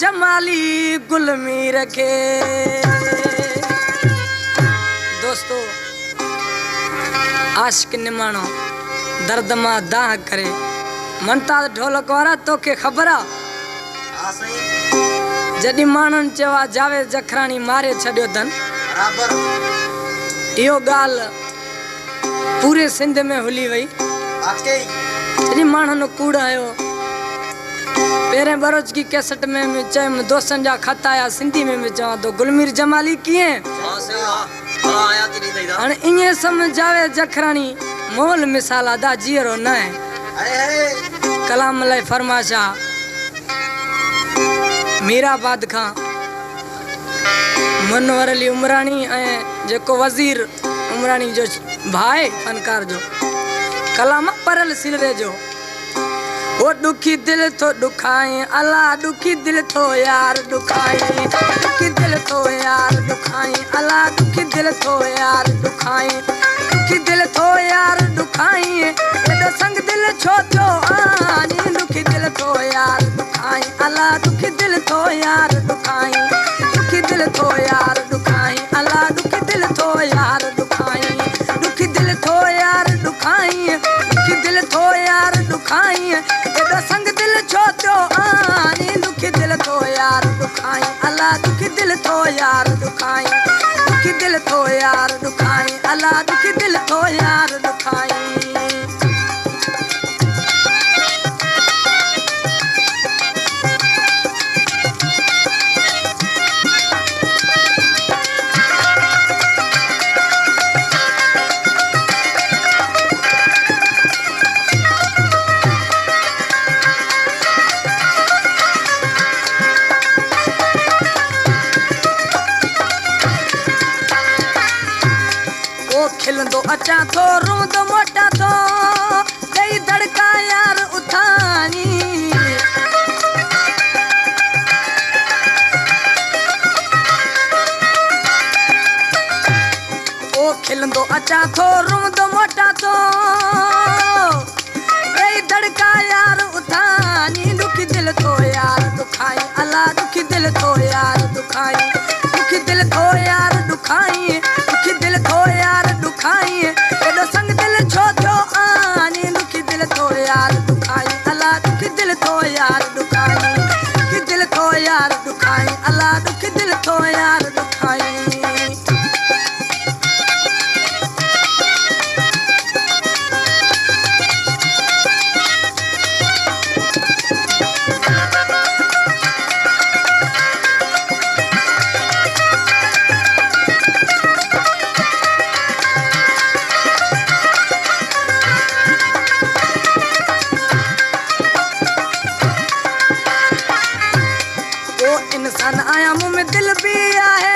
जमाली गुलमीर के। दोस्तों आशिक निमाणो दर्द मां दाह करे मनता ढोलक वारा तो के खबर आ जदी मानन चवा जावेद जखरानी मारे छड्यो धन बराबर यो गाल पूरे सिंध में हुली वई जदी मानन कूड़ आयो पेरे बरोज की कैसेट में चम दोस्तन जा खत आया सिंधी में चवा तो गुलमीर जमाली किए अन इने समझावे जखरानी मोल मिसाल अदा जीरो न है कलाम लय फरमाशा मीराबाद खां मनवर अली उमरानी जेको वजीर उमरानी जो भाई फनकार जो कलाम परल सिलवे जो वो दुखी दिल तो दुखाए अल्लाह दुखी दिल तो यार दुखाए दुखी दिल तो यार दुखाए अल्लाह दुखी दिल तो यार दुखाए दुखी दिल तो यार दुखाए एडो संग दिल छो तो आनी दुखी दिल तो यार दुखाए अल्लाह दुखी दिल तो यार दुखाए दुखी दिल तो यार दुखाए अल्लाह दुखी दिल तो यार दुखाए दुखी दिल तो यार दुखाए दुखी दिल तो यार दुखाए एडो संग दिल छो तो आनी दुखी दिल तो यार दुखाए अल्लाह दुखी दिल तो यार दुखाए दुखी दिल तो यार दुखाए अल्लाह दुखी दिल तो यार दुखाए। खिलंदो अचा थो रूंदो मोटा थो दई धड़का यार उठानी ओ खिलंदो अचा थो रूंदो मोटा थो दई धड़का यार उठानी दुखी दिल तो यार दुखाई अल्लाह दुखी दिल तो यार दुखाई दुखी दिल तो यार दुखाई दुखी दिल तो यार दुखाई एडो संग दिल छो तो आनी दुखी दिल तो यार दुखाई अल्लाह दुखी दिल तो यार दुखाई दुखी दिल तो यार दुखाई अल्लाह दुखी दिल तो यार दुखाई। इंसान आया मुँह में दिल भी आहे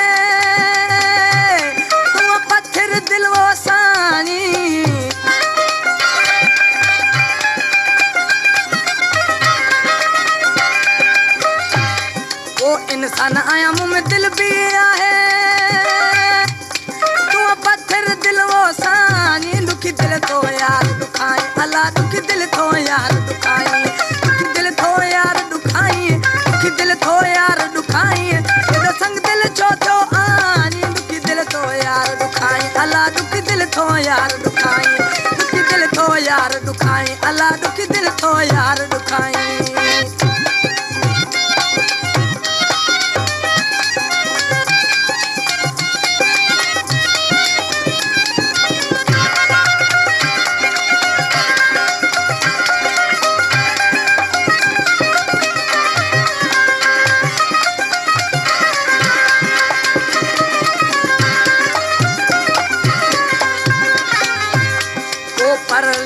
तू पत्थर दिल वो सानी वो इंसान आया मुँह में दिल भी आहे तू पत्थर दिल वो सानी दुखी दिल तो यार दुखाए अल्लाह दुखी दिल तो यार दुखाए दुखी दिल तो यार दुखाए दुखी दिल तो यार दुखाई एडो संग दिल छो तो आनी दुखी दिल तो यार दुखाई अल्लाह दुखी दिल तो यार दुखाई दुखी दिल तो यार दुखाई अल्लाह दुखी दिल तो यार दुखाई।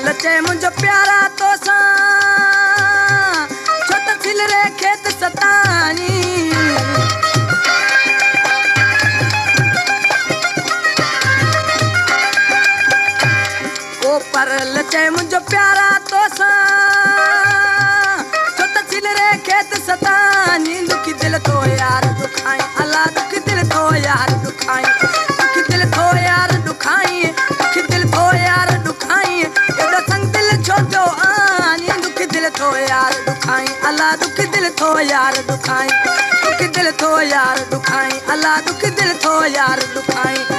लचे मुझो प्यारा तो सा छोटा छिलरे खेत सतानी ओ पर लचे मुझो प्यारा तो सा छोटा छिलरे खेत सतानी दुखी दिल तो यार दुखाई अल्लाह दुखी दिल तो यार दुखाई दुखी दिल तो यार दुखाई दुखी दिल तो यार दुखाई एडो संग दिल छो तो थो यार दुखाई अल्लाह दुखी दिल थो यार दुखाई दुखी दिल थो यार दुखाई अल्लाह दुखी दिल थो यार दुखाई